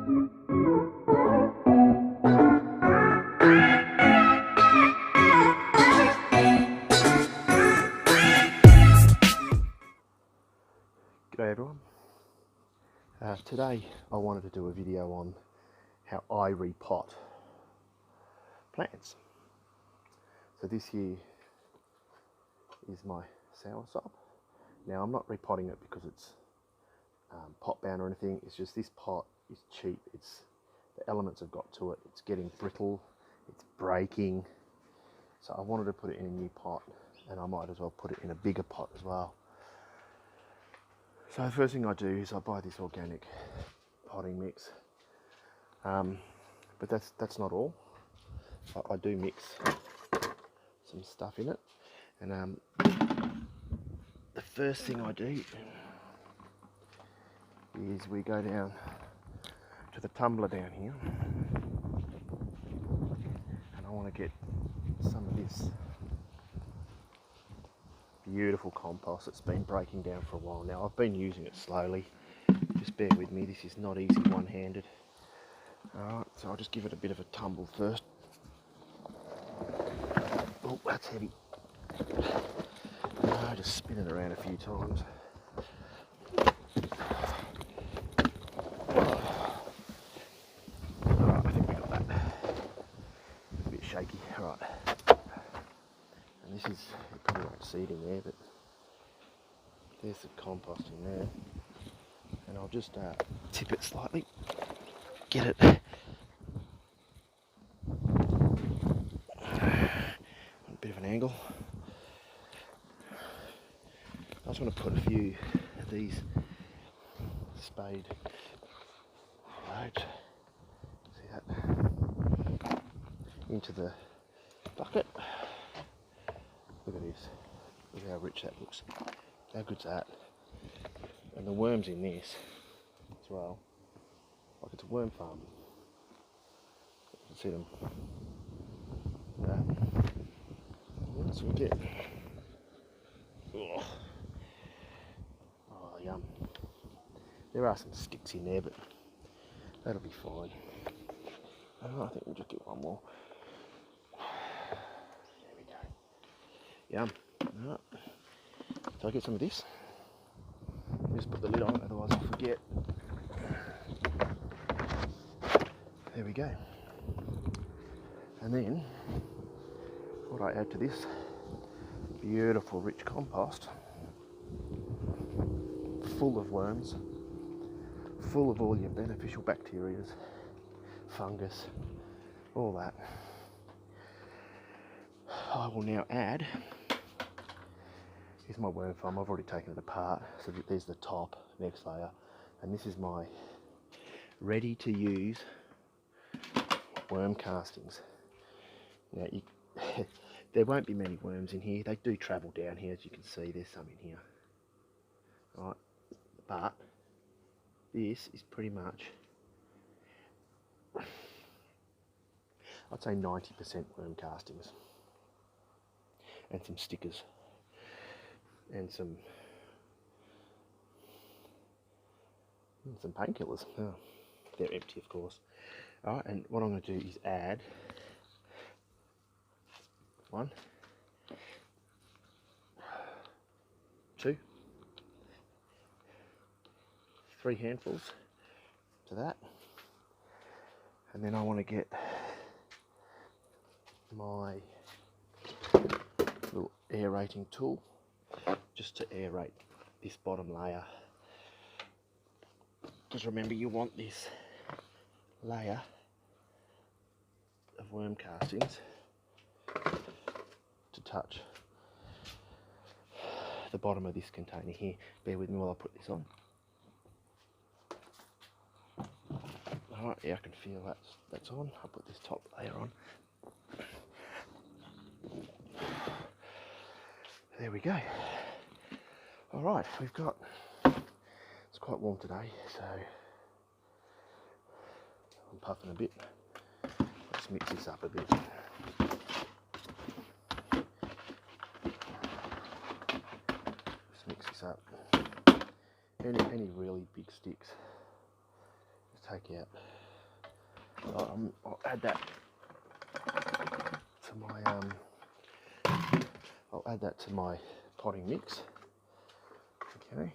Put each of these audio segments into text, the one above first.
G'day everyone. Today I wanted to do a video on how I repot plants. So this here is my soursop. Now I'm not repotting it because it's pot bound or anything. It's just this pot is cheap. The elements have got to it. It's getting brittle. It's breaking. So I wanted to put it in a new pot, and I might as well put it in a bigger pot as well. So the first thing I do is I buy this organic potting mix, but that's not all. I do mix some stuff in it, and the first thing I do is we go down to the tumbler down here, and I want to get some of this beautiful compost that's been breaking down for a while now. I've been using it slowly, just bear with me, this is not easy one-handed. Alright, so I'll just give it a bit of a tumble first. Oh, that's heavy. Just spin it around a few times. Alright, I think we got that. It's a bit shaky. Alright. And this is, you probably won't see it in there, but there's the compost in there. And I'll just tip it slightly, get it a bit of an angle. I just want to put a few of these spade roads, see that, into the bucket. Look at this, look how rich that looks, how good's that? And the worms in this as well, like it's a worm farm. You can see them. Once we get, oh yum. There are some sticks in there, but that'll be fine. I think we'll just get one more. There we go. Yum. Alright. So I get some of this. Just put the lid on, otherwise I'll forget. There we go. And then what I add to this beautiful rich compost, full of worms, full of all your beneficial bacteria, fungus, all that. I will now add, here's my worm farm. I've already taken it apart, so there's the top, next layer, and this is my ready to use worm castings. Now there won't be many worms in here. They do travel down here, as you can see. There's some in here. Right, but this is pretty much, I'd say 90% worm castings, and some stickers, and some painkillers. Oh, they're empty, of course. All right, and what I'm going to do is add 1, 2, 3 handfuls to that, and then I want to get my little aerating tool just to aerate this bottom layer, because remember, you want this layer of worm castings to touch the bottom of this container here. Bear with me while I put this on. Alright, yeah, I can feel that's on. I'll put this top layer on. There we go. Alright, we've got, it's quite warm today, so I'm puffing a bit. Let's mix this up a bit. Let's mix this up. Any really big sticks, just take out. I'll add that to my potting mix. Okay,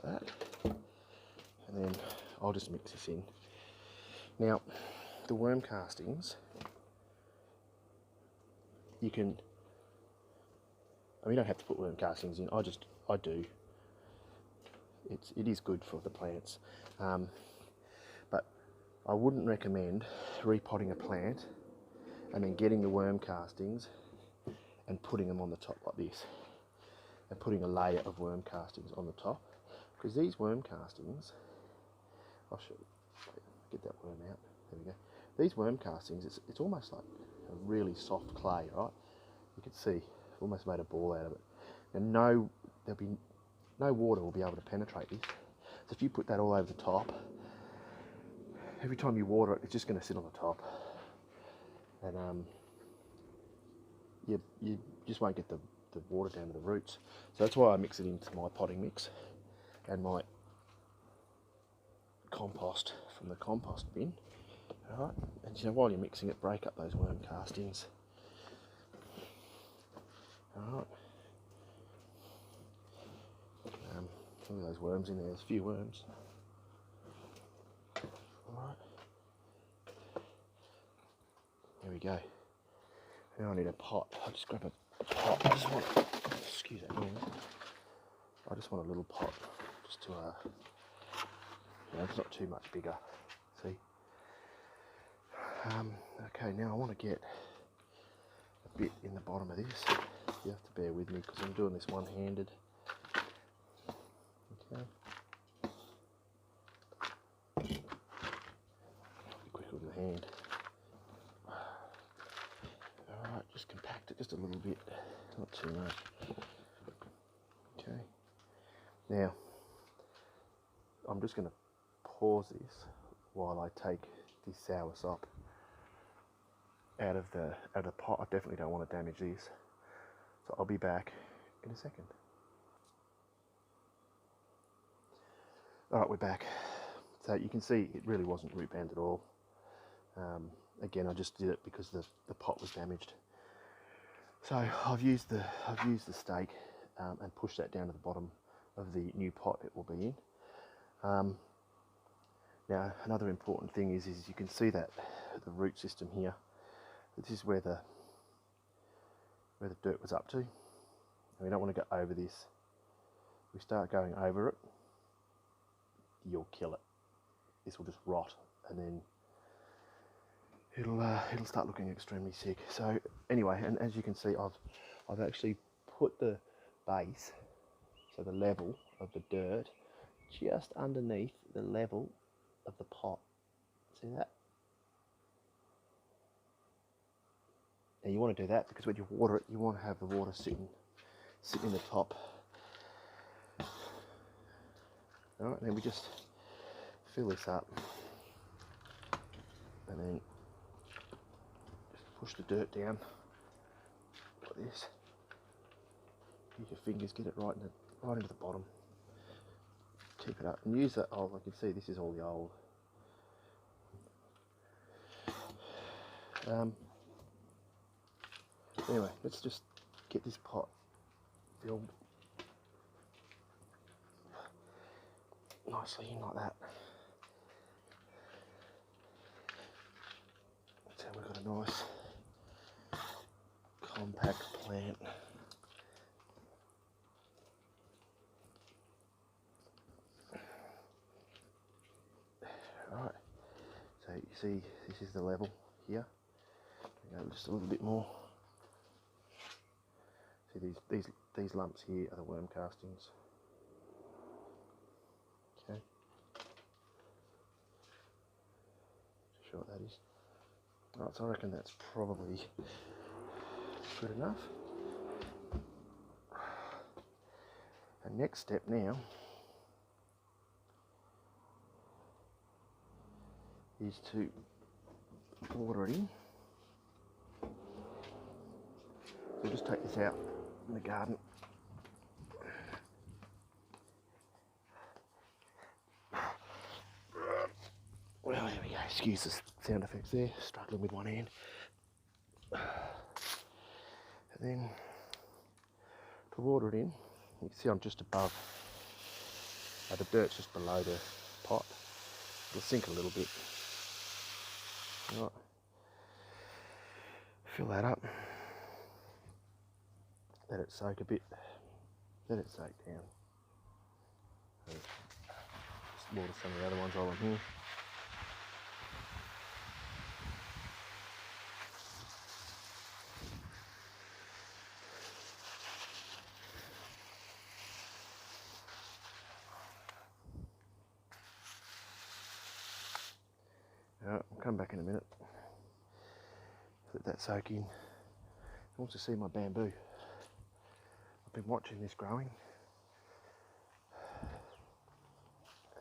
like that, and then I'll just mix this in. Now, the worm castings, you don't have to put worm castings in. I do. It is good for the plants, but I wouldn't recommend repotting a plant and then getting the worm castings and putting them on the top like this, and putting a layer of worm castings on the top, because these worm castings, I'll show you, get that worm out, there we go. These worm castings, it's almost like a really soft clay, right? You can see, I've almost made a ball out of it. And no water will be able to penetrate this. So if you put that all over the top, every time you water it, it's just going to sit on the top, and you just won't get the water down to the roots. So that's why I mix it into my potting mix and my compost from the compost bin. All right, and so while you're mixing it, break up those worm castings. All right. Look at those worms in there. There's a few worms. All right. There we go. Now I need a pot. I'll just grab a pot. Excuse that noise. I just want a little pot, just to, it's not too much bigger. See? Okay, now I want to get a bit in the bottom of this. You have to bear with me because I'm doing this one-handed. Okay. Be quicker with the hand. Alright, just compact it just a little bit, not too much. Okay. Now, I'm just going to pause this while I take this sour sop out of the pot. I definitely don't want to damage this. So I'll be back in a second. Alright, we're back. So you can see it really wasn't root bound at all. Again, I just did it because the pot was damaged. So I've used the stake and pushed that down to the bottom of the new pot it will be in. Now another important thing is you can see that the root system here. This is where the dirt was up to, and we don't want to go over this. If we start going over it, you'll kill it. This will just rot, and then it'll start looking extremely sick. So anyway, and as you can see, I've actually put the base, so the level of the dirt, just underneath the level of the pot. See that? Now you want to do that because when you water it, you want to have the water sitting in the top. All right, then we just fill this up, and then just push the dirt down like this. Use your fingers, get it right into the bottom. Keep it up and use that. Oh, I can see this is all the old. Anyway, let's just get this pot filled nicely in like that. So we've got a nice compact plant. Right, so you see this is the level here. Go just a little bit more. See these lumps here are the worm castings. Okay. Show what that is. Right, so I reckon that's probably good enough. And next step now is to water it in. So just take this out in the garden. Excuse the sound effects there, struggling with one hand. And then to water it in, you can see I'm just above, the dirt's just below the pot. It'll sink a little bit. Right. Fill that up. Let it soak a bit. Let it soak down. Just water some of the other ones while I'm here. Alright, I'll come back in a minute. Let that soak in. I want to see my bamboo. I've been watching this growing.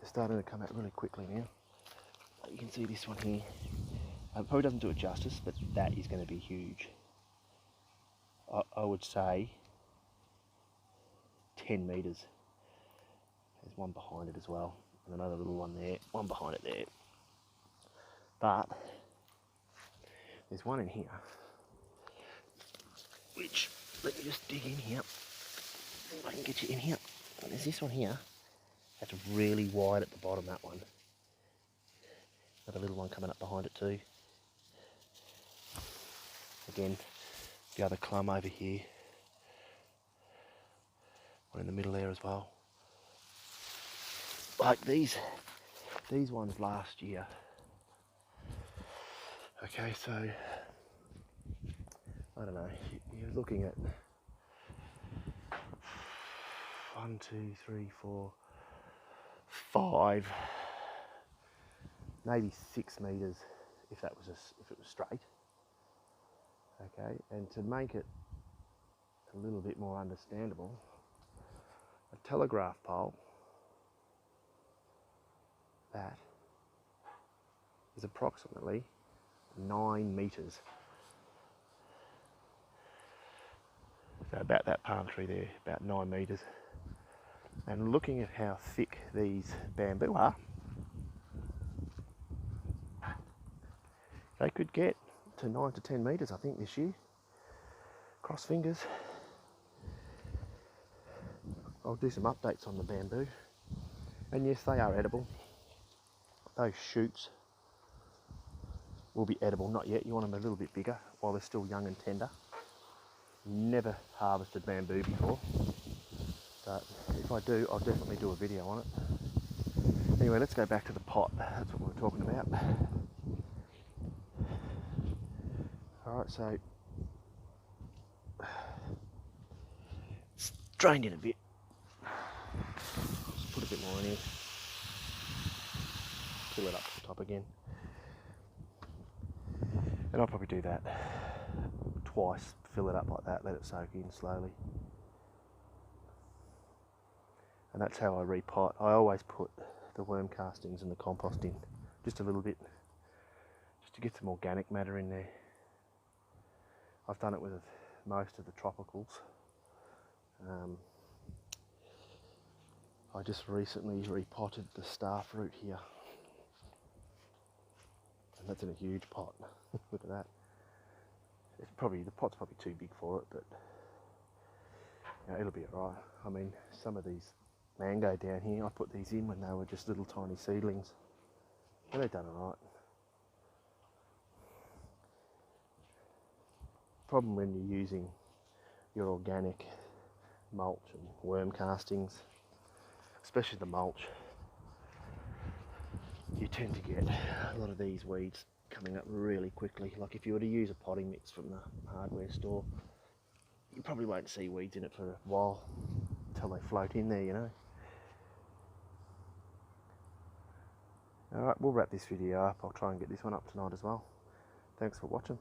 It's starting to come out really quickly now. You can see this one here. It probably doesn't do it justice, but that is going to be huge. I would say 10 metres. There's one behind it as well, and another little one there, one behind it there. But there's one in here, which, let me just dig in here. If I can get you in here. And there's this one here. That's really wide at the bottom, that one. Another little one coming up behind it too. Again, the other clump over here. One in the middle there as well. Like these ones last year. Okay, so, I don't know, you're looking at 1, 2, 3, 4, 5, maybe 6 metres if it was straight. Okay, and to make it a little bit more understandable, a telegraph pole that is approximately 9 metres. So about that palm tree there, about 9 metres. And looking at how thick these bamboo are, they could get to 9 to 10 metres, I think, this year. Cross fingers. I'll do some updates on the bamboo. And yes, they are edible. Those shoots will be edible, not yet. You want them a little bit bigger while they're still young and tender. Never harvested bamboo before, but if I do, I'll definitely do a video on it. Anyway, let's go back to the pot. That's what we were talking about. Alright, so it's drained in a bit. Just put a bit more in here. Fill it up to the top again. And I'll probably do that twice, fill it up like that, let it soak in slowly. And that's how I repot. I always put the worm castings and the compost in, just a little bit, just to get some organic matter in there. I've done it with most of the tropicals. I just recently repotted the starfruit here. And that's in a huge pot. Look at that. The pot's probably too big for it, but you know, it'll be alright. I mean, some of these mango down here, I put these in when they were just little tiny seedlings. But they've done alright. Problem when you're using your organic mulch and worm castings, especially the mulch, you tend to get a lot of these weeds coming up really quickly. Like if you were to use a potting mix from the hardware store, you probably won't see weeds in it for a while until they float in there, you know. Alright, we'll wrap this video up. I'll try and get this one up tonight as well. Thanks for watching.